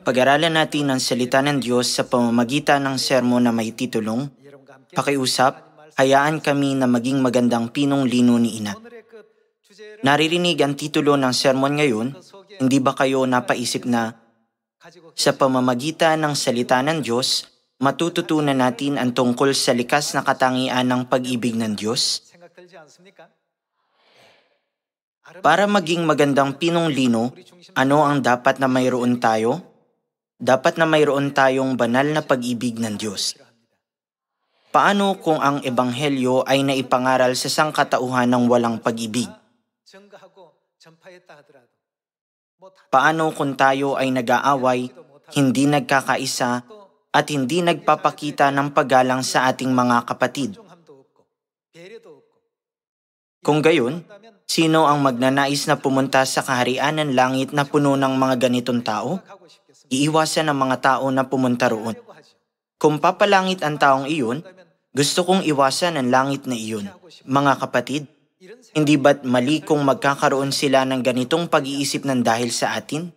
Pag-aralan natin ang salita ng Diyos sa pamamagitan ng sermon na may titulong, Pakiusap, hayaan kami na maging magandang pinong lino ni Ina. Naririnig ang titulo ng sermon ngayon, hindi ba kayo napaisip na sa pamamagitan ng salita ng Diyos, matututunan natin ang tungkol sa likas na katangian ng pag-ibig ng Diyos? Para maging magandang pinong lino, ano ang dapat na mayroon tayo? Dapat na mayroon tayong banal na pag-ibig ng Diyos. Paano kung ang ebanghelyo ay naipangaral sa sangkatauhan ng walang pag-ibig? Paano kung tayo ay nag-aaway, hindi nagkakaisa, at hindi nagpapakita ng paggalang sa ating mga kapatid? Kung gayon, sino ang magnanais na pumunta sa kaharian ng langit na puno ng mga ganitong tao? Iiwasan ng mga tao na pumunta roon. Kung papalangit ang taong iyon, gusto kong iwasan ang langit na iyon. Mga kapatid, hindi ba't mali kung magkakaroon sila ng ganitong pag-iisip ng dahil sa atin?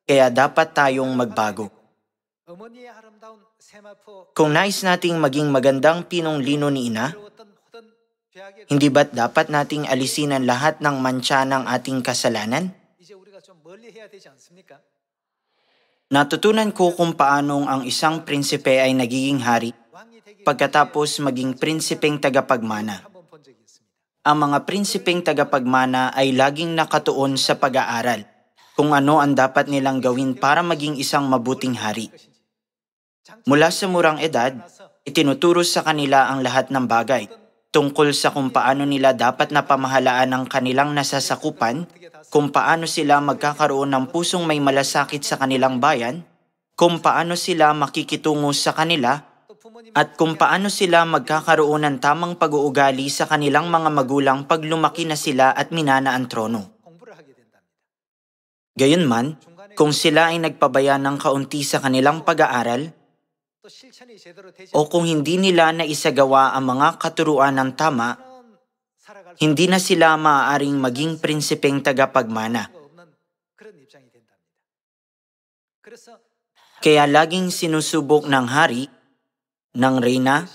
Kaya dapat tayong magbago. Kung nais nating maging magandang pinong lino ni Ina, hindi ba't dapat nating alisin ang lahat ng mantsa ng ating kasalanan? Natutunan ko kung paanong ang isang prinsipe ay nagiging hari pagkatapos maging prinsipeng tagapagmana. Ang mga prinsipeng tagapagmana ay laging nakatuon sa pag-aaral kung ano ang dapat nilang gawin para maging isang mabuting hari. Mula sa murang edad, itinuturo sa kanila ang lahat ng bagay tungkol sa kung paano nila dapat na pamahalaan ang kanilang nasasakupan, kung paano sila magkakaroon ng pusong may malasakit sa kanilang bayan, kung paano sila makikitungo sa kanila, at kung paano sila magkakaroon ng tamang pag-uugali sa kanilang mga magulang pag lumaki na sila at minana ang trono. Gayunman, kung sila ay nagpabaya ng kaunti sa kanilang pag-aaral, o kung hindi nila naisagawa ang mga katuruan ng tama, hindi na sila maaaring maging prinsipeng tagapagmana. Kaya laging sinusubok ng hari, ng reyna,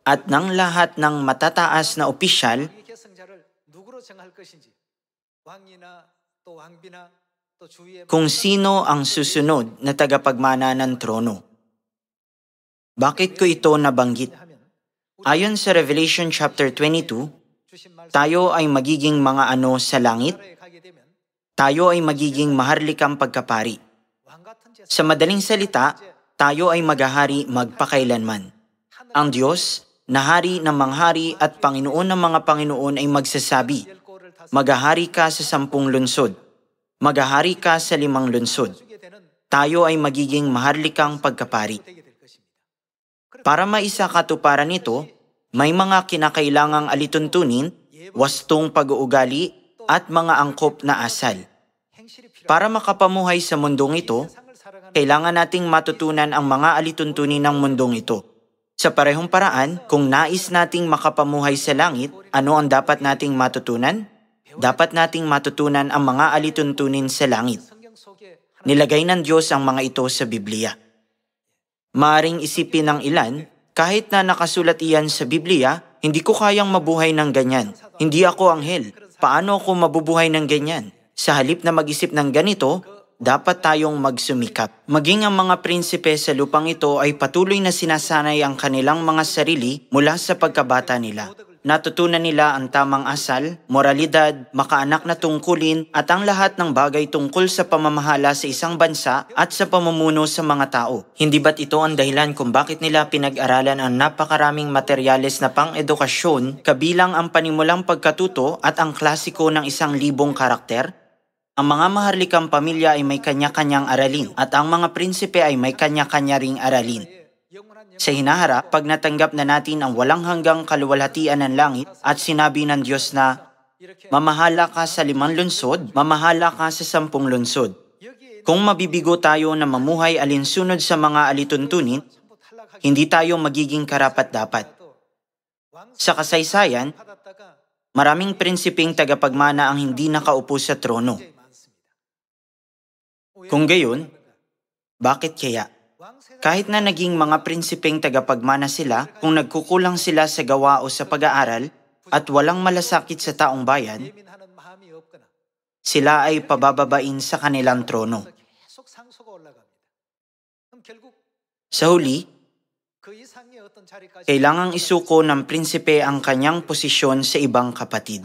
at ng lahat ng matataas na opisyal kung sino ang susunod na tagapagmana ng trono. Bakit ko ito nabanggit? Ayon sa Revelation chapter 22, tayo ay magiging mga ano sa langit? Tayo ay magiging maharlikang pagkapari. Sa madaling salita, tayo ay maghahari magpakailanman. Ang Diyos, na hari ng manghari at Panginoon ng mga Panginoon ay magsasabi, maghahari ka sa 10 lungsod, maghahari ka sa 5 lungsod. Tayo ay magiging maharlikang pagkapari. Para maisakatuparan nito, may mga kinakailangang alituntunin, wastong pag-uugali, at mga angkop na asal. Para makapamuhay sa mundong ito, kailangan nating matutunan ang mga alituntunin ng mundong ito. Sa parehong paraan, kung nais nating makapamuhay sa langit, ano ang dapat nating matutunan? Dapat nating matutunan ang mga alituntunin sa langit. Nilagay ng Diyos ang mga ito sa Biblia. Maaring isipin ng ilan, kahit na nakasulat iyan sa Biblia, hindi ko kayang mabuhay ng ganyan. Hindi ako anghel. Paano ako mabubuhay ng ganyan? Sa halip na mag-isip ng ganito, dapat tayong magsumikap. Maging ang mga prinsipe sa lupang ito ay patuloy na sinasanay ang kanilang mga sarili mula sa pagkabata nila. Natutunan nila ang tamang asal, moralidad, makaanak na tungkulin at ang lahat ng bagay tungkol sa pamamahala sa isang bansa at sa pamumuno sa mga tao. Hindi ba't ito ang dahilan kung bakit nila pinag-aralan ang napakaraming materyales na pang-edukasyon kabilang ang panimulang pagkatuto at ang klasiko ng 1,000 karakter? Ang mga maharlikang pamilya ay may kanya-kanyang aralin at ang mga prinsipe ay may kanya-kanya ring aralin. Sa hinaharap, pag natanggap na natin ang walang hanggang kaluwalhatian ng langit at sinabi ng Diyos na, mamahala ka sa 5 lungsod, mamahala ka sa 10 lungsod. Kung mabibigo tayo na mamuhay alinsunod sa mga alituntunin, hindi tayo magiging karapat-dapat. Sa kasaysayan, maraming prinsipeng tagapagmana ang hindi nakaupo sa trono. Kung gayon, Bakit kaya? Kahit na naging mga prinsipeng tagapagmana sila, kung nagkukulang sila sa gawa o sa pag-aaral at walang malasakit sa taong bayan, sila ay pabababain sa kanilang trono. Sa huli, kailangang isuko ng prinsipe ang kanyang posisyon sa ibang kapatid.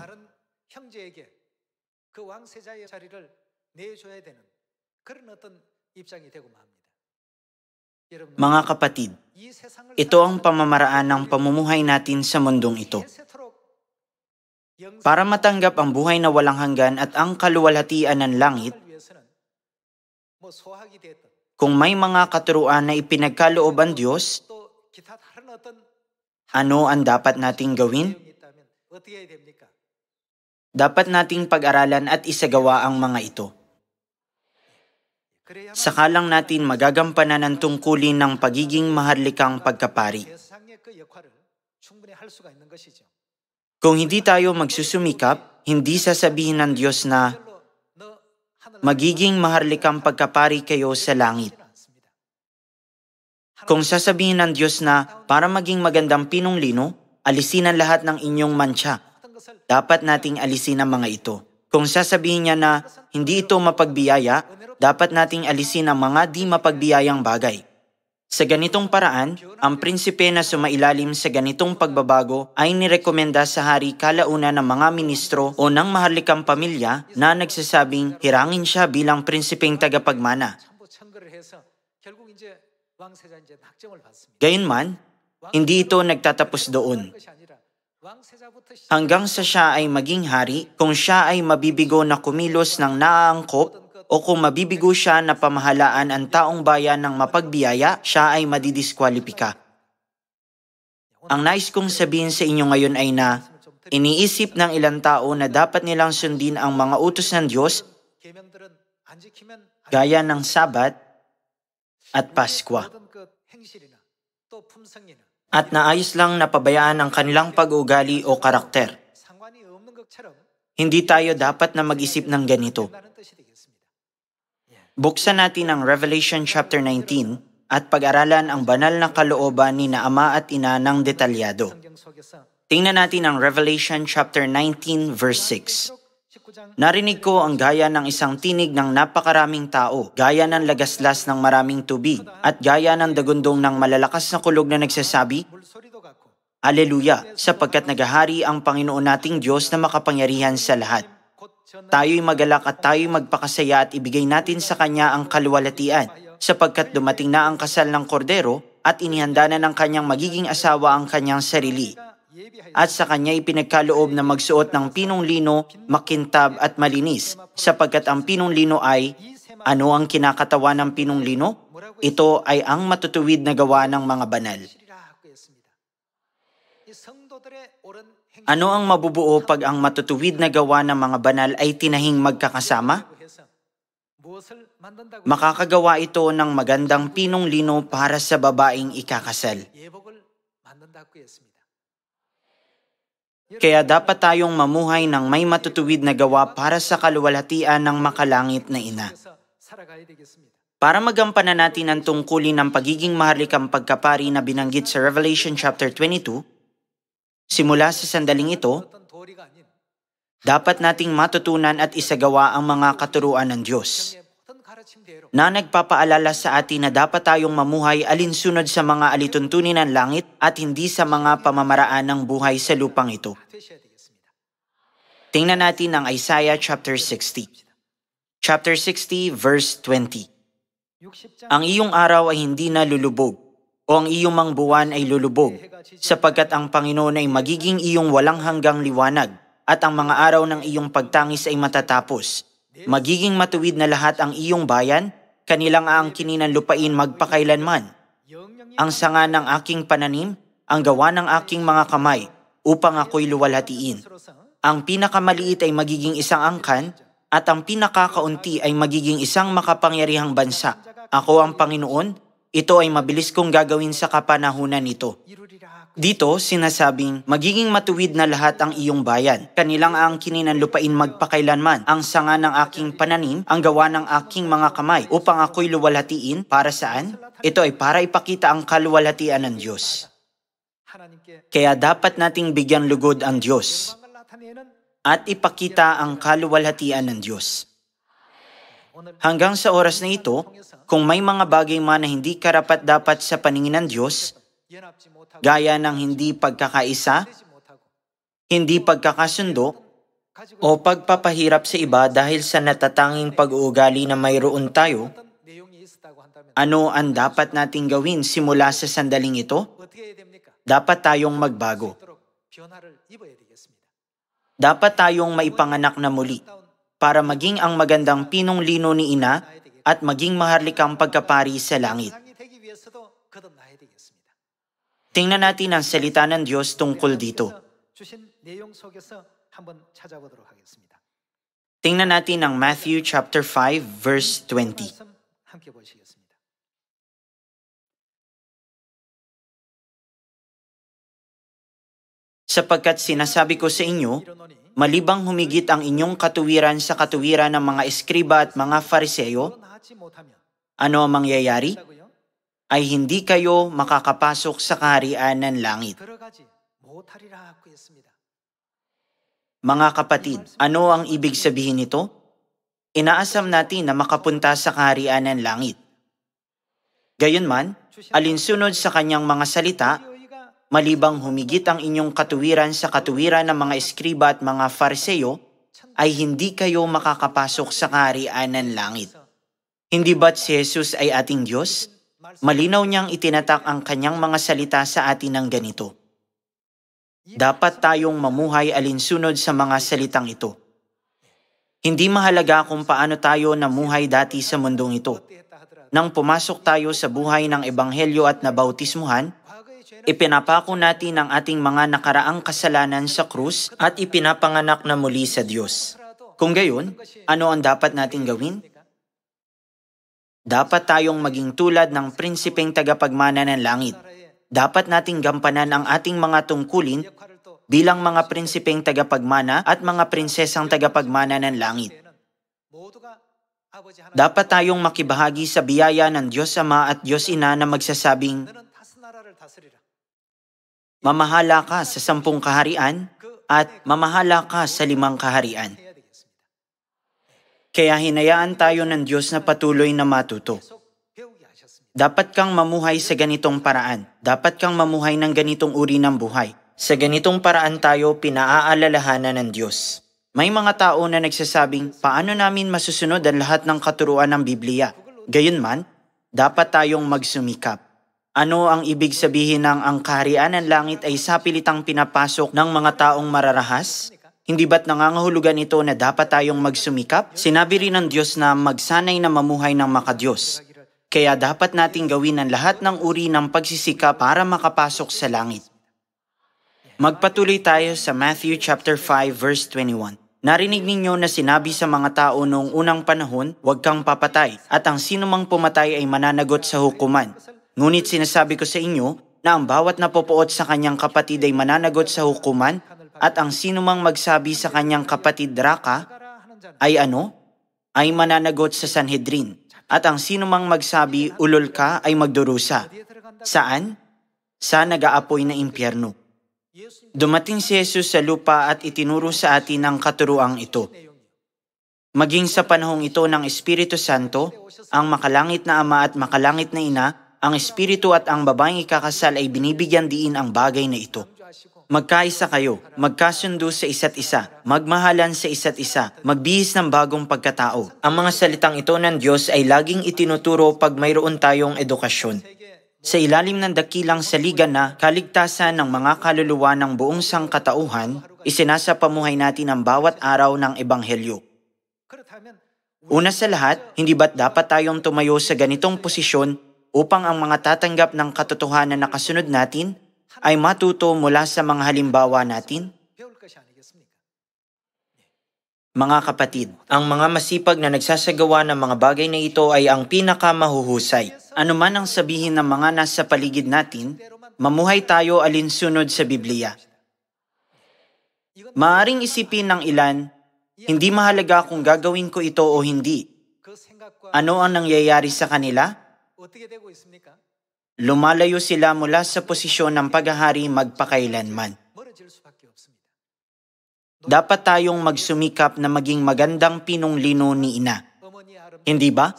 Mga kapatid, ito ang pamamaraan ng pamumuhay natin sa mundong ito. Para matanggap ang buhay na walang hanggan at ang kaluwalhatian ng langit, kung may mga katuruan na ipinagkaloob ang Diyos, ano ang dapat nating gawin? Dapat nating pag-aralan at isagawa ang mga ito. Saka lang natin magagampanan ang tungkulin ng pagiging maharlikang pagkapari. Kung hindi tayo magsusumikap, hindi sasabihin ng Diyos na magiging maharlikang pagkapari kayo sa langit. Kung sasabihin ng Diyos na para maging magandang pinong lino, alisin ang lahat ng inyong mantsa, dapat nating alisin ang mga ito. Kung sasabihin niya na hindi ito mapagbiyaya, dapat nating alisin ang mga di mapagbiyayang bagay. Sa ganitong paraan, ang prinsipe na sumailalim sa ganitong pagbabago ay nirekomenda sa hari kalaunan ng mga ministro o ng maharlikang pamilya na nagsasabing hirangin siya bilang prinsipeng tagapagmana. Gayunman, hindi ito nagtatapos doon. Hanggang sa siya ay maging hari, kung siya ay mabibigo na kumilos ng naaangkop, o kung mabibigo siya na pamahalaan ang taong bayan ng mapagbiyaya, siya ay madidiskwalipika. Ang nais kong sabihin sa inyo ngayon ay na iniisip ng ilang tao na dapat nilang sundin ang mga utos ng Diyos gaya ng Sabat at Paskwa. At naayos lang napabayaan ang kanilang pag-uugali o karakter. Hindi tayo dapat na mag-isip ng ganito. Buksan natin ang Revelation chapter 19 at pag-aralan ang banal na kalooban ni na Ama at Ina ng detalyado. Tingnan natin ang Revelation chapter 19 verse 6. Narinig ko ang gaya ng isang tinig ng napakaraming tao, gaya ng lagaslas ng maraming tubig, at gaya ng dagundong ng malalakas na kulog na nagsasabi, Aleluya, sapagkat naghahari ang Panginoon nating Diyos na makapangyarihan sa lahat. Tayo'y magalak at tayo'y magpakasaya at ibigay natin sa Kanya ang kaluwalhatian, sapagkat dumating na ang kasal ng kordero at inihanda na ng Kanyang magiging asawa ang Kanyang sarili. At sa Kanya ipinagkaloob na magsuot ng pinong lino, makintab at malinis, sapagkat ang pinong lino ay, ano ang kinakatawan ng pinong lino? Ito ay ang matutuwid na gawa ng mga banal. Ano ang mabubuo pag ang matutuwid na gawa ng mga banal ay tinahing magkakasama? Makakagawa ito ng magandang pinong lino para sa babaeng ikakasal. Kaya dapat tayong mamuhay ng may matutuwid na gawa para sa kaluwalhatian ng makalangit na Ina. Para magampanan natin ang tungkulin ng pagiging maharlikang pagkapari na binanggit sa Revelation chapter 22, simula sa sandaling ito, dapat nating matutunan at isagawa ang mga katuruan ng Diyos na nagpapaalala sa atin na dapat tayong mamuhay alinsunod sa mga alituntunin ng langit at hindi sa mga pamamaraan ng buhay sa lupang ito. Tingnan natin ang Isaiah chapter 60. Chapter 60 verse 20. Ang iyong araw ay hindi na lulubog, o ang iyong mang buwan ay lulubog, sapagkat ang Panginoon ay magiging iyong walang hanggang liwanag, at ang mga araw ng iyong pagtangis ay matatapos. Magiging matuwid na lahat ang iyong bayan, kanilang aangkinin ng lupain magpakailanman. Ang sanga ng aking pananim, ang gawa ng aking mga kamay, upang ako'y luwalhatiin. Ang pinakamaliit ay magiging isang angkan, at ang pinakakaunti ay magiging isang makapangyarihang bansa. Ako ang Panginoon, ito ay mabilis kong gagawin sa kapanahunan nito. Dito, sinasabing, magiging matuwid na lahat ang iyong bayan. Kanilang aangkinin ng lupain magpakailanman. Ang sanga ng aking pananim, ang gawa ng aking mga kamay, upang ako'y luwalhatiin. Para saan? Ito ay para ipakita ang kaluwalhatian ng Diyos. Kaya dapat nating bigyan lugod ang Diyos at ipakita ang kaluwalhatian ng Diyos. Hanggang sa oras na ito, kung may mga bagay man na hindi karapat-dapat sa paningin ng Diyos, gaya ng hindi pagkakaisa, hindi pagkakasundo, o pagpapahirap sa iba dahil sa natatanging pag-uugali na mayroon tayo, ano ang dapat nating gawin simula sa sandaling ito? Dapat tayong magbago. Dapat tayong maipanganak na muli para maging ang magandang pinong lino ni Ina at maging maharlikang pagkapari sa langit. Tingnan natin ang salita ng Diyos tungkol dito. Tingnan natin ang Matthew chapter 5 verse 20. Sapagkat sinasabi ko sa inyo, malibang humigit ang inyong katuwiran sa katuwiran ng mga eskriba at mga fariseyo, ano ang mangyayari? Ay hindi kayo makakapasok sa kaharian ng langit. Mga kapatid, ano ang ibig sabihin nito? Inaasam natin na makapunta sa kaharian ng langit. Gayunman, alinsunod sa kanyang mga salita, malibang humigit ang inyong katuwiran sa katuwiran ng mga eskriba at mga fariseyo, ay hindi kayo makakapasok sa kaharian ng langit. Hindi ba't si Jesus ay ating Diyos? Malinaw niyang itinatak ang kanyang mga salita sa atin ng ganito. Dapat tayong mamuhay alinsunod sa mga salitang ito. Hindi mahalaga kung paano tayo namuhay dati sa mundong ito. Nang pumasok tayo sa buhay ng Ebanghelyo at nabautismuhan, ipinapako natin ang ating mga nakaraang kasalanan sa krus at ipinapanganak na muli sa Diyos. Kung gayon, ano ang dapat nating gawin? Dapat tayong maging tulad ng prinsipeng tagapagmana ng langit. Dapat nating gampanan ang ating mga tungkulin bilang mga prinsipeng tagapagmana at mga prinsesang tagapagmana ng langit. Dapat tayong makibahagi sa biyaya ng Diyos Ama at Diyos Ina na magsasabing, mamahala ka sa 10 kaharian at mamahala ka sa 5 kaharian. Kaya hinayaan tayo ng Diyos na patuloy na matuto. Dapat kang mamuhay sa ganitong paraan. Dapat kang mamuhay ng ganitong uri ng buhay. Sa ganitong paraan tayo pinaaalalahanan ng Diyos. May mga tao na nagsasabing, paano namin masusunod ang lahat ng katuruan ng Biblia? Gayunman, dapat tayong magsumikap. Ano ang ibig sabihin ng ang kaharian ng langit ay sapilitang pinapasok ng mga taong mararahas? Hindi ba't nangangahulugan ito na dapat tayong magsumikap? Sinabi rin ng Diyos na magsanay na mamuhay ng makadiyos. Kaya dapat nating gawin ang lahat ng uri ng pagsisikap para makapasok sa langit. Magpatuloy tayo sa Matthew chapter 5 verse 21. Narinig ninyo na sinabi sa mga tao noong unang panahon, huwag kang papatay, at ang sinumang pumatay ay mananagot sa hukuman. Ngunit sinasabi ko sa inyo na ang bawat napopoot sa kanyang kapatid ay mananagot sa hukuman, at ang sinumang magsabi sa kanyang kapatid Raka ay ano? Ay mananagot sa Sanhedrin. At ang sinumang magsabi ulol ka ay magdurusa. Saan? Sa nag-aapoy na impyerno. Dumating si Jesus sa lupa at itinuro sa atin ang katuruang ito. Maging sa panahong ito ng Espiritu Santo, ang makalangit na Ama at makalangit na Ina, ang Espiritu at ang babaeng ikakasal ay binibigyan diin ang bagay na ito. Magkaisa kayo, magkasundo sa isa't isa, magmahalan sa isa't isa, magbihis ng bagong pagkatao. Ang mga salitang ito ng Diyos ay laging itinuturo pag mayroon tayong edukasyon. Sa ilalim ng dakilang saligan na kaligtasan ng mga kaluluwa ng buong sangkatauhan, isinasapamuhay natin ang bawat araw ng Ebanghelyo. Una sa lahat, hindi ba't dapat tayong tumayo sa ganitong posisyon upang ang mga tatanggap ng katotohanan na kasunod natin ay matuto mula sa mga halimbawa natin? Mga kapatid, ang mga masipag na nagsasagawa ng mga bagay na ito ay ang pinakamahuhusay. Ano man ang sabihin ng mga nasa paligid natin, mamuhay tayo alinsunod sa Biblia. Maaring isipin ng ilan, hindi mahalaga kung gagawin ko ito o hindi. Ano ang nangyayari sa kanila? Lumalayo sila mula sa posisyon ng paghahari magpakailanman. Dapat tayong magsumikap na maging magandang pinunglino ni ina. Hindi ba?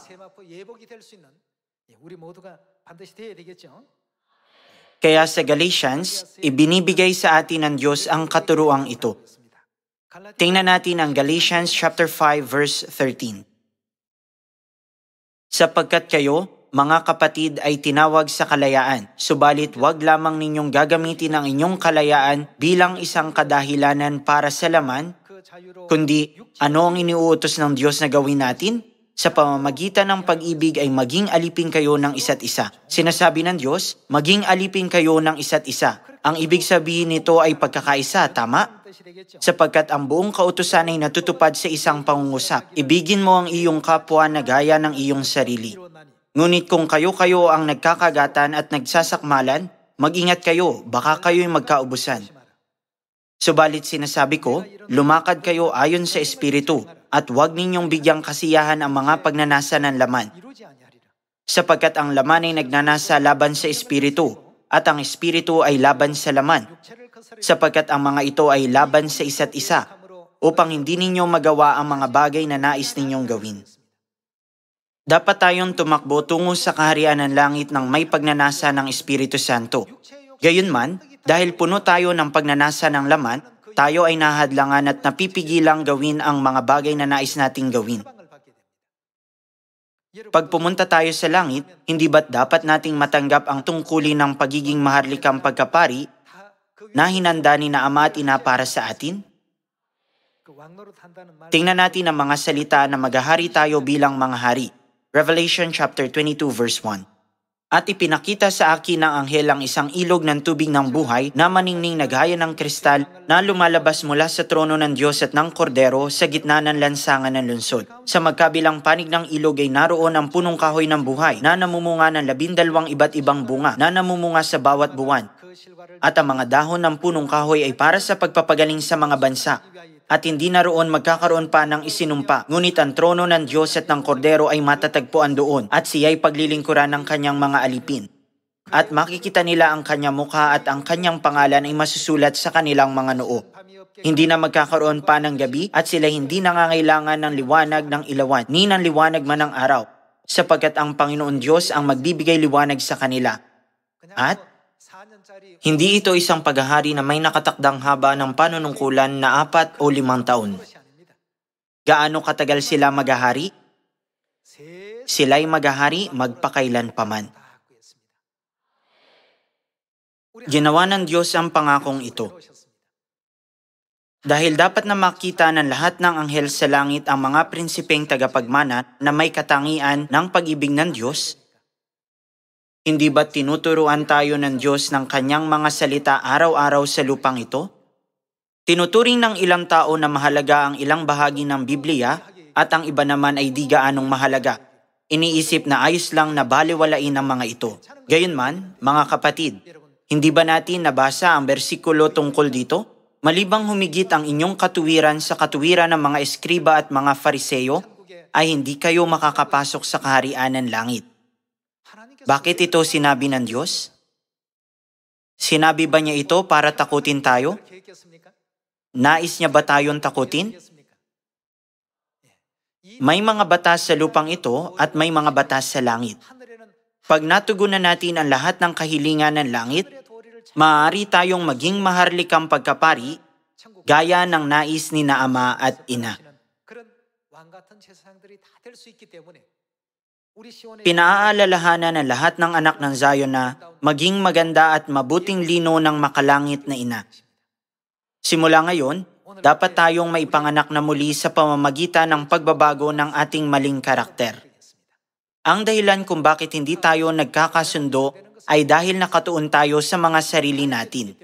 Kaya sa Galatians, ibinibigay sa atin ng Diyos ang katuruang ito. Tingnan natin ang Galatians chapter 5 verse 13. Sapagkat kayo, mga kapatid, ay tinawag sa kalayaan, subalit wag lamang ninyong gagamitin ang inyong kalayaan bilang isang kadahilanan para sa laman, kundi ano ang iniuutos ng Diyos na gawin natin? Sa pamamagitan ng pag-ibig ay maging alipin kayo ng isa't isa. Sinasabi ng Diyos, maging alipin kayo ng isa't isa. Ang ibig sabihin nito ay pagkakaisa, tama? Sapagkat ang buong kautusan ay natutupad sa isang pangungusap. Ibigin mo ang iyong kapwa na gaya ng iyong sarili. Ngunit kung kayo-kayo ang nagkakagatan at nagsasakmalan, mag-ingat kayo, baka kayo'y magkaubusan. Subalit sinasabi ko, lumakad kayo ayon sa Espiritu, at huwag ninyong bigyang kasiyahan ang mga pagnanasa ng laman. Sapagkat ang laman ay nagnanasa laban sa Espiritu, at ang Espiritu ay laban sa laman. Sapagkat ang mga ito ay laban sa isa't isa, upang hindi ninyo magawa ang mga bagay na nais ninyong gawin. Dapat tayong tumakbo tungo sa kaharian ng langit ng may pagnanasa ng Espiritu Santo. Gayunman, dahil puno tayo ng pagnanasa ng laman, tayo ay nahadlangan at napipigilang gawin ang mga bagay na nais nating gawin. Pag pumunta tayo sa langit, hindi ba't dapat nating matanggap ang tungkulin ng pagiging maharlikang pagkapari na hinanda ni na Ama at Ina para sa atin? Tingnan natin ang mga salita na maghahari tayo bilang mga hari. Revelation chapter 22 verse 1. At ipinakita sa akin ng anghel ang isang ilog ng tubig ng buhay na maningning naghaya ng kristal na lumalabas mula sa trono ng Diyos at ng Kordero sa gitna ng lansangan ng lungsod. Sa magkabilang panig ng ilog ay naroon ang punong kahoy ng buhay na namumunga ng 12 iba't ibang bunga na namumunga sa bawat buwan. At ang mga dahon ng punong kahoy ay para sa pagpapagaling sa mga bansa. At hindi na roon magkakaroon pa ng isinumpa, ngunit ang trono ng Diyos at ng Kordero ay matatagpuan doon, at siya'y paglilingkuran ng kanyang mga alipin. At makikita nila ang kanyang mukha at ang kanyang pangalan ay masusulat sa kanilang mga noo. Hindi na magkakaroon pa ng gabi at sila hindi nangangailangan ng liwanag ng ilawan, ni ng liwanag man ng araw, sapagkat ang Panginoon Diyos ang magbibigay liwanag sa kanila. At hindi ito isang paghahari na may nakatakdang haba ng panunungkulan na 4 o 5 taon. Gaano katagal sila maghahari? Sila'y maghahari magpakailan paman. Ginawa ng Diyos ang pangakong ito. Dahil dapat na makita ng lahat ng anghel sa langit ang mga prinsipeng tagapagmana na may katangian ng pag-ibig ng Diyos, hindi ba't tinuturuan tayo ng Diyos ng kanyang mga salita araw-araw sa lupang ito? Tinuturing ng ilang tao na mahalaga ang ilang bahagi ng Biblia at ang iba naman ay di gaanong mahalaga. Iniisip na ayos lang na baliwalain ang mga ito. Gayunman, mga kapatid, hindi ba natin nabasa ang bersikulo tungkol dito? Malibang humigit ang inyong katuwiran sa katuwiran ng mga eskriba at mga fariseyo, ay hindi kayo makakapasok sa kaharian ng langit. Bakit ito sinabi ng Diyos? Sinabi ba niya ito para takutin tayo? Nais niya ba tayong takutin? May mga batas sa lupang ito at may mga batas sa langit. Pag natugunan natin ang lahat ng kahilingan ng langit, maaari tayong maging maharlikang pagkapari gaya ng nais ni na Ama at Ina. Pinaaalalahanan ng lahat ng anak ng Zion na maging maganda at mabuting lino ng makalangit na ina. Simula ngayon, dapat tayong maipanganak na muli sa pamamagitan ng pagbabago ng ating maling karakter. Ang dahilan kung bakit hindi tayo nagkakasundo ay dahil nakatuon tayo sa mga sarili natin.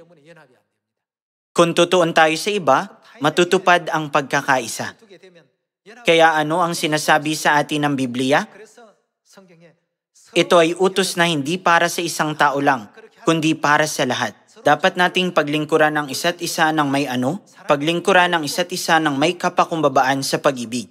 Kung tutuon tayo sa iba, matutupad ang pagkakaisa. Kaya ano ang sinasabi sa atin ng Biblia? Ito ay utos na hindi para sa isang tao lang, kundi para sa lahat. Dapat nating paglingkuran ang isa't isa ng may paglingkuran ang isa't isa ng may kapakumbabaan sa pag-ibig.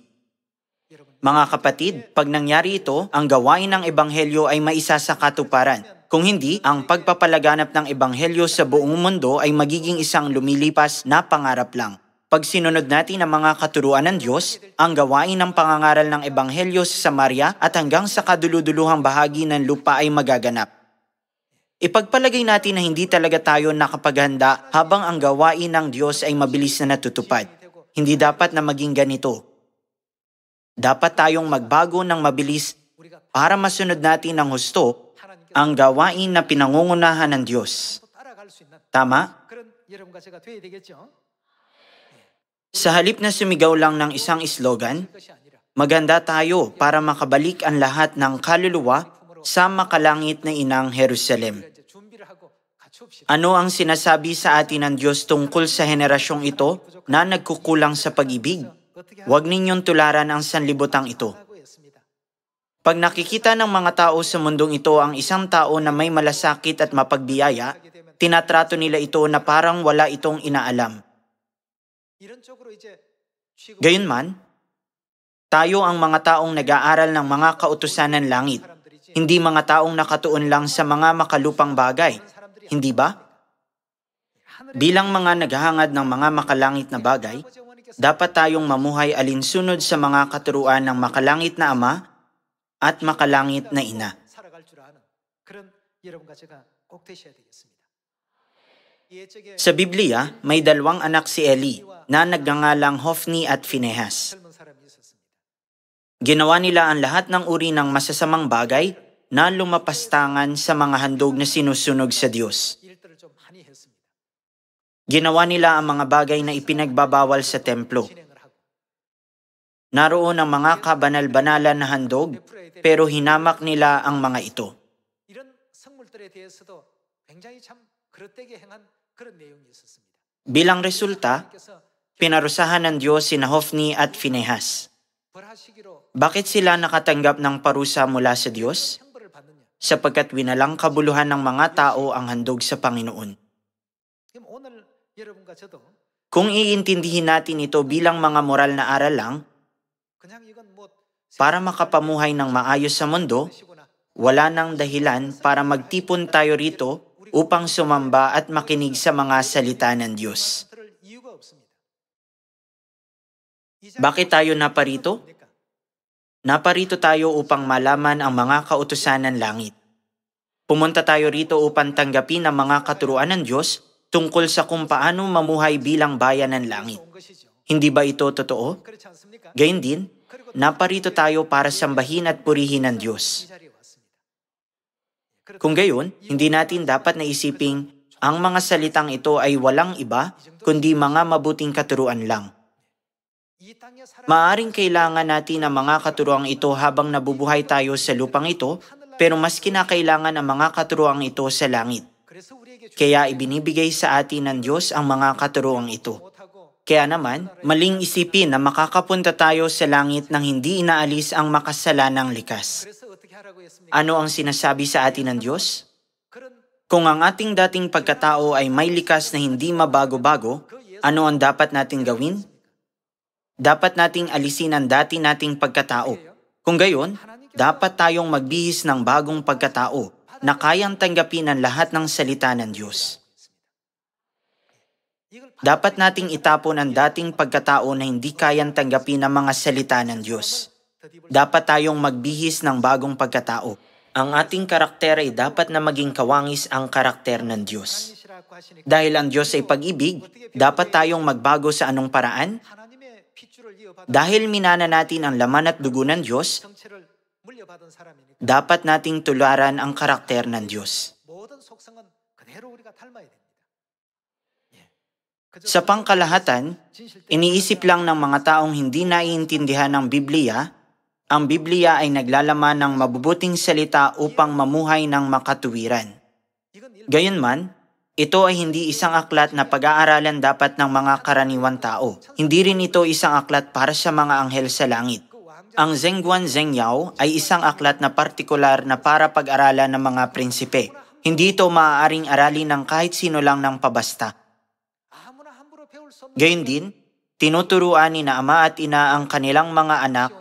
Mga kapatid, pag nangyari ito, ang gawain ng Ebanghelyo ay maisa sa katuparan. Kung hindi, ang pagpapalaganap ng Ebanghelyo sa buong mundo ay magiging isang lumilipas na pangarap lang. Pag sinunod natin ang mga katuruan ng Diyos, ang gawain ng pangangaral ng Ebanghelyo sa Samaria at hanggang sa kaduluduluhang bahagi ng lupa ay magaganap. Ipagpalagay natin na hindi talaga tayo nakapaghanda habang ang gawain ng Diyos ay mabilis na natutupad. Hindi dapat na maging ganito. Dapat tayong magbago ng mabilis para masunod natin ng husto ang gawain na pinangungunahan ng Diyos. Tama? Sa halip na sumigaw lang ng isang slogan, maganda tayo para makabalik ang lahat ng kaluluwa sa makalangit na inang Jerusalem. Ano ang sinasabi sa atin ng Diyos tungkol sa henerasyong ito na nagkukulang sa pag-ibig? Huwag ninyong tularan ang sanlibutang ito. Pag nakikita ng mga tao sa mundong ito ang isang tao na may malasakit at mapagbiyaya, tinatrato nila ito na parang wala itong inaalam. Gayunman, tayo ang mga taong nag-aaral ng mga kautusan ng langit, hindi mga taong nakatuon lang sa mga makalupang bagay. Hindi ba? Bilang mga naghahangad ng mga makalangit na bagay, dapat tayong mamuhay alinsunod sa mga katuruan ng makalangit na Ama at makalangit na Ina. Sa Biblia, may dalawang anak si Eli na nagngangalang Hofni at Phinehas. Ginawa nila ang lahat ng uri ng masasamang bagay na lumapastangan sa mga handog na sinusunog sa Diyos. Ginawa nila ang mga bagay na ipinagbabawal sa templo. Naroon ang mga kabanal-banalan na handog, pero hinamak nila ang mga ito. Bilang resulta, pinarusahan ng Diyos sina Hofni at Phinehas. Bakit sila nakatanggap ng parusa mula sa Diyos? Sapagkat winalang kabuluhan ng mga tao ang handog sa Panginoon. Kung iintindihin natin ito bilang mga moral na aral lang, para makapamuhay ng maayos sa mundo, wala nang dahilan para magtipon tayo rito upang sumamba at makinig sa mga salita ng Diyos. Bakit tayo naparito? Naparito tayo upang malaman ang mga kautusan ng langit. Pumunta tayo rito upang tanggapin ang mga katuruan ng Diyos tungkol sa kung paano mamuhay bilang bayan ng langit. Hindi ba ito totoo? Gayun din, naparito tayo para sambahin at purihin ang Diyos. Kung gayon, hindi natin dapat naisiping ang mga salitang ito ay walang iba kundi mga mabuting katuruan lang. Maaring kailangan natin ang mga katuruang ito habang nabubuhay tayo sa lupang ito, pero mas kinakailangan ang mga katuruang ito sa langit. Kaya ibinibigay sa atin ng Diyos ang mga katuruang ito. Kaya naman, maling isipin na makakapunta tayo sa langit nang hindi inaalis ang makasalanang likas. Ano ang sinasabi sa atin ng Diyos? Kung ang ating dating pagkatao ay may likas na hindi mabago-bago, ano ang dapat nating gawin? Dapat nating alisin ang dati nating pagkatao. Kung gayon, dapat tayong magbihis ng bagong pagkatao na kayang tanggapin ang lahat ng salita ng Diyos. Dapat nating itapon ang dating pagkatao na hindi kayang tanggapin ang mga salita ng Diyos. Dapat tayong magbihis ng bagong pagkatao. Ang ating karakter ay dapat na maging kawangis ang karakter ng Diyos. Dahil ang Diyos ay pag-ibig, dapat tayong magbago sa anong paraan? Dahil minana natin ang laman at dugo ng Diyos, dapat nating tularan ang karakter ng Diyos. Sa pangkalahatan, iniisip lang ng mga taong hindi naiintindihan ng Biblia, ang Biblia ay naglalaman ng mabubuting salita upang mamuhay ng makatuwiran. Gayunman, ito ay hindi isang aklat na pag-aaralan dapat ng mga karaniwang tao. Hindi rin ito isang aklat para sa mga anghel sa langit. Ang Zhenguan Zhengyao ay isang aklat na partikular na para pag-aralan ng mga prinsipe. Hindi ito maaaring aralin ng kahit sino lang ng pabasta. Gayun din, tinuturuan ni na ama at ina ang kanilang mga anak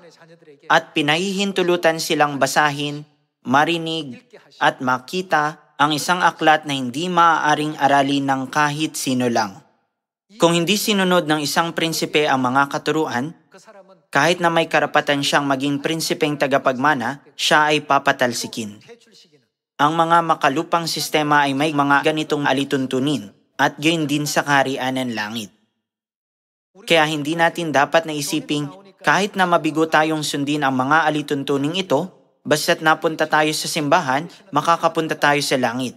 at pinahihintulutan silang basahin, marinig at makita ang isang aklat na hindi maaaring aralin ng kahit sino lang. Kung hindi sinunod ng isang prinsipe ang mga katuruan, kahit na may karapatan siyang maging prinsipeng tagapagmana, siya ay papatalsikin. Ang mga makalupang sistema ay may mga ganitong alituntunin at gayon din sa kaharian ng langit. Kaya hindi natin dapat naisiping kahit na mabigo tayong sundin ang mga alituntuning ito, basta't napunta tayo sa simbahan, makakapunta tayo sa langit.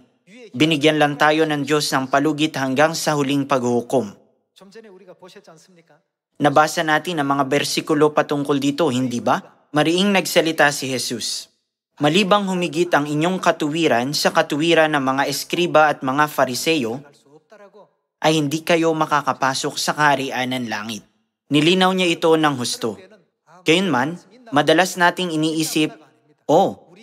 Binigyan lang tayo ng Diyos ng palugit hanggang sa huling paghuhukom. Nabasa natin ang mga bersikulo patungkol dito, hindi ba? Mariing nagsalita si Jesus. Malibang humigit ang inyong katuwiran sa katuwiran ng mga eskriba at mga fariseyo, ay hindi kayo makakapasok sa kaharian ng langit. Nilinaw niya ito ng husto. Gayunman, madalas nating iniisip,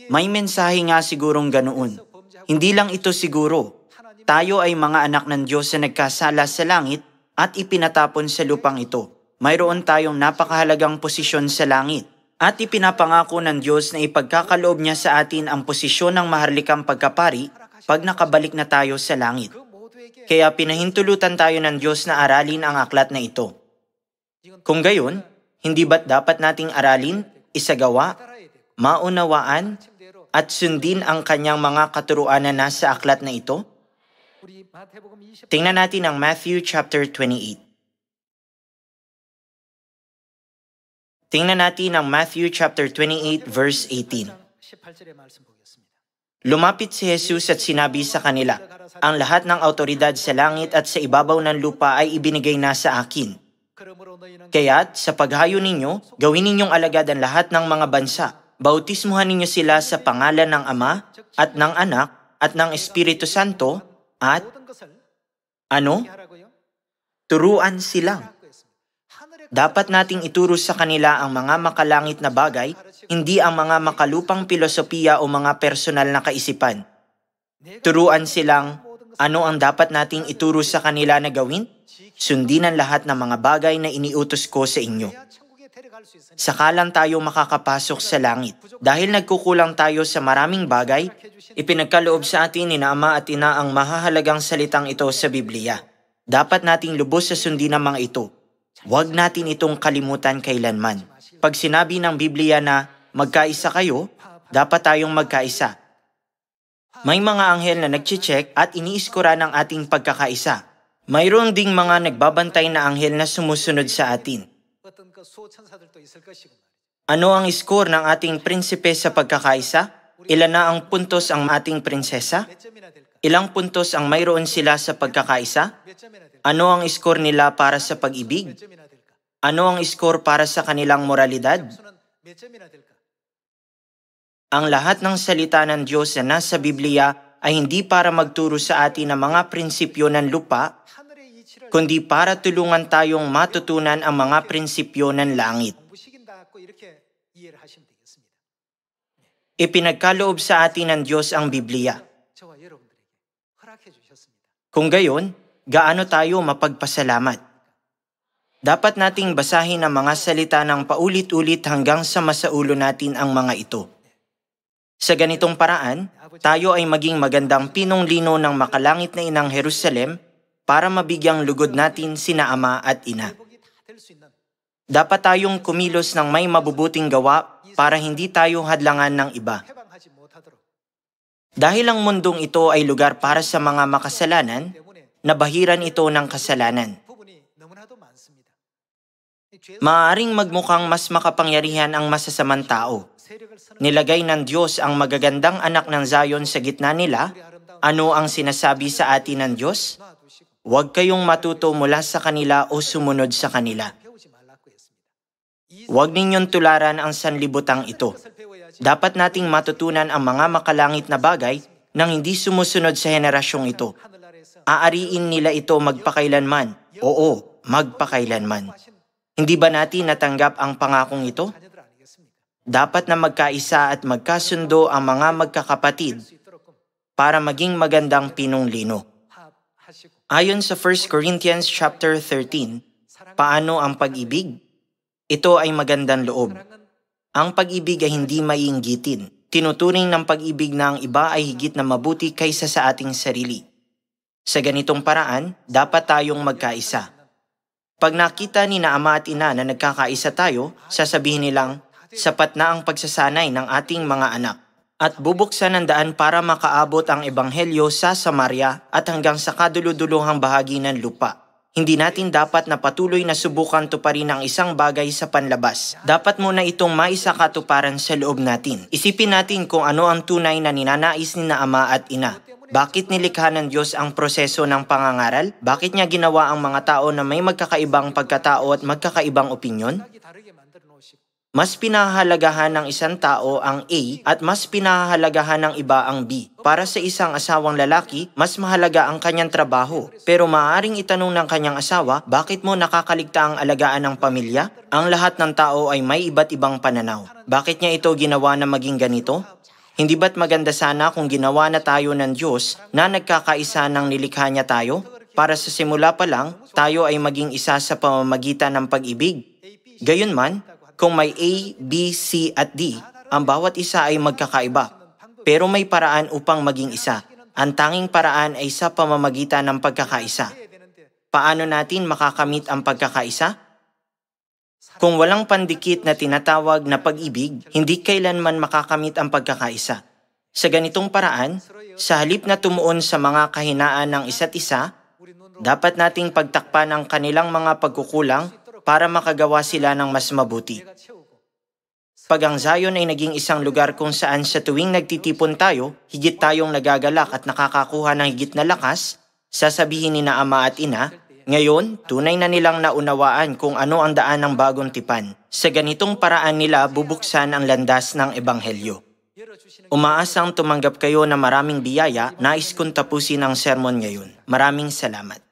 may mensahe nga sigurong ganoon. Hindi lang ito siguro. Tayo ay mga anak ng Diyos na nagkasala sa langit at ipinatapon sa lupang ito. Mayroon tayong napakahalagang posisyon sa langit. At ipinapangako ng Diyos na ipagkakaloob niya sa atin ang posisyon ng maharlikang pagkapari pag nakabalik na tayo sa langit. Kaya pinahintulutan tayo ng Diyos na aralin ang aklat na ito. Kung gayon, hindi ba't dapat nating aralin, isagawa, maunawaan, at sundin ang kanyang mga katuruan na nasa aklat na ito? Tingnan natin ang Matthew chapter 28. Tingnan natin ang Matthew chapter 28 verse 18. Lumapit si Jesus at sinabi sa kanila, ang lahat ng autoridad sa langit at sa ibabaw ng lupa ay ibinigay na sa akin. Kaya't sa paghayo ninyo, gawin ninyong alagad ang lahat ng mga bansa. Bautismuhan ninyo sila sa pangalan ng Ama at ng Anak at ng Espiritu Santo at turuan silang. Dapat nating ituro sa kanila ang mga makalangit na bagay, hindi ang mga makalupang filosofiya o mga personal na kaisipan. Turuan silang ano ang dapat nating ituro sa kanila na gawin? Sundin ang lahat ng mga bagay na iniutos ko sa inyo. Saka lang tayo makakapasok sa langit. Dahil nagkukulang tayo sa maraming bagay, ipinagkaloob sa atin ni na Ama at Ina ang mahahalagang salitang ito sa Biblia. Dapat nating lubos sa sundin ang mga ito. Huwag natin itong kalimutan kailanman. Pag sinabi ng Biblia na magkaisa kayo, dapat tayong magkaisa. May mga anghel na nagche-check at iniiskura ng ating pagkakaisa. Mayroon ding mga nagbabantay na anghel na sumusunod sa atin. Ano ang score ng ating prinsipe sa pagkakaisa? Ilan na ang puntos ang ating prinsesa? Ilang puntos ang mayroon sila sa pagkakaisa? Ano ang score nila para sa pag-ibig? Ano ang score para sa kanilang moralidad? Ang lahat ng salita ng Diyos na nasa Biblia ay hindi para magturo sa atin ng mga prinsipyo ng lupa, kundi para tulungan tayong matutunan ang mga prinsipyo ng langit. Ipinagkaloob sa atin ng Diyos ang Biblia. Kung gayon, gaano tayo mapagpasalamat? Dapat nating basahin ang mga salita ng paulit-ulit hanggang sa masaulo natin ang mga ito. Sa ganitong paraan, tayo ay maging magandang pinong-lino ng makalangit na inang Jerusalem para mabigyang lugod natin sina Ama at Ina. Dapat tayong kumilos ng may mabubuting gawa para hindi tayo hadlangan ng iba. Dahil ang mundong ito ay lugar para sa mga makasalanan, nabahiran ito ng kasalanan. Maaaring magmukhang mas makapangyarihan ang masasamang tao. Nilagay ng Diyos ang magagandang anak ng Zion sa gitna nila. Ano ang sinasabi sa atin ng Diyos? Huwag kayong matuto mula sa kanila o sumunod sa kanila. Huwag ninyong tularan ang sanlibutang ito. Dapat nating matutunan ang mga makalangit na bagay nang hindi sumusunod sa henerasyong ito. Aariin nila ito magpakailanman. Oo, magpakailanman. Hindi ba natin natanggap ang pangakong ito? Dapat na magkaisa at magkasundo ang mga magkakapatid para maging magandang pinunglino. Ayon sa 1 Corinthians chapter 13, paano ang pag-ibig? Ito ay magandang loob. Ang pag-ibig ay hindi maiinggitin. Tinuturing ng pag-ibig na ang iba ay higit na mabuti kaysa sa ating sarili. Sa ganitong paraan, dapat tayong magkaisa. Pag nakita ni na ama at ina na nagkakaisa tayo, sasabihin nilang, sapat na ang pagsasanay ng ating mga anak. At bubuksan ang daan para makaabot ang ebanghelyo sa Samaria at hanggang sa kaduluduluhang bahagi ng lupa. Hindi natin dapat na patuloy na subukan tuparin ang isang bagay sa panlabas. Dapat muna itong maisakatuparan sa loob natin. Isipin natin kung ano ang tunay na ninanais ni na ama at ina. Bakit nilikha ng Diyos ang proseso ng pangangaral? Bakit niya ginawa ang mga tao na may magkakaibang pagkatao at magkakaibang opinyon? Mas pinahahalagahan ng isang tao ang A at mas pinahahalagahan ng iba ang B. Para sa isang asawang lalaki, mas mahalaga ang kanyang trabaho. Pero maaaring itanong ng kanyang asawa, bakit mo nakakaligta ang alagaan ng pamilya? Ang lahat ng tao ay may iba't ibang pananaw. Bakit niya ito ginawa na maging ganito? Hindi ba't maganda sana kung ginawa na tayo ng Diyos na nagkakaisa ng nilikha niya tayo? Para sa simula pa lang, tayo ay maging isa sa pamamagitan ng pag-ibig. Gayunman, kung may A, B, C at D, ang bawat isa ay magkakaiba. Pero may paraan upang maging isa. Ang tanging paraan ay sa pamamagitan ng pagkakaisa. Paano natin makakamit ang pagkakaisa? Kung walang pandikit na tinatawag na pag-ibig, hindi kailanman makakamit ang pagkakaisa. Sa ganitong paraan, sa halip na tumuon sa mga kahinaan ng isa't isa, dapat nating pagtakpan ang kanilang mga pagkukulang para makagawa sila ng mas mabuti. Pag ang Zion ay naging isang lugar kung saan sa tuwing nagtitipon tayo, higit tayong nagagalak at nakakakuha ng higit na lakas, sasabihin ni na ama at ina, ngayon, tunay na nilang naunawaan kung ano ang daan ng bagong tipan. Sa ganitong paraan nila bubuksan ang landas ng ebanghelyo. Umaasang tumanggap kayo na maraming biyaya, nais kong tapusin ang sermon ngayon. Maraming salamat.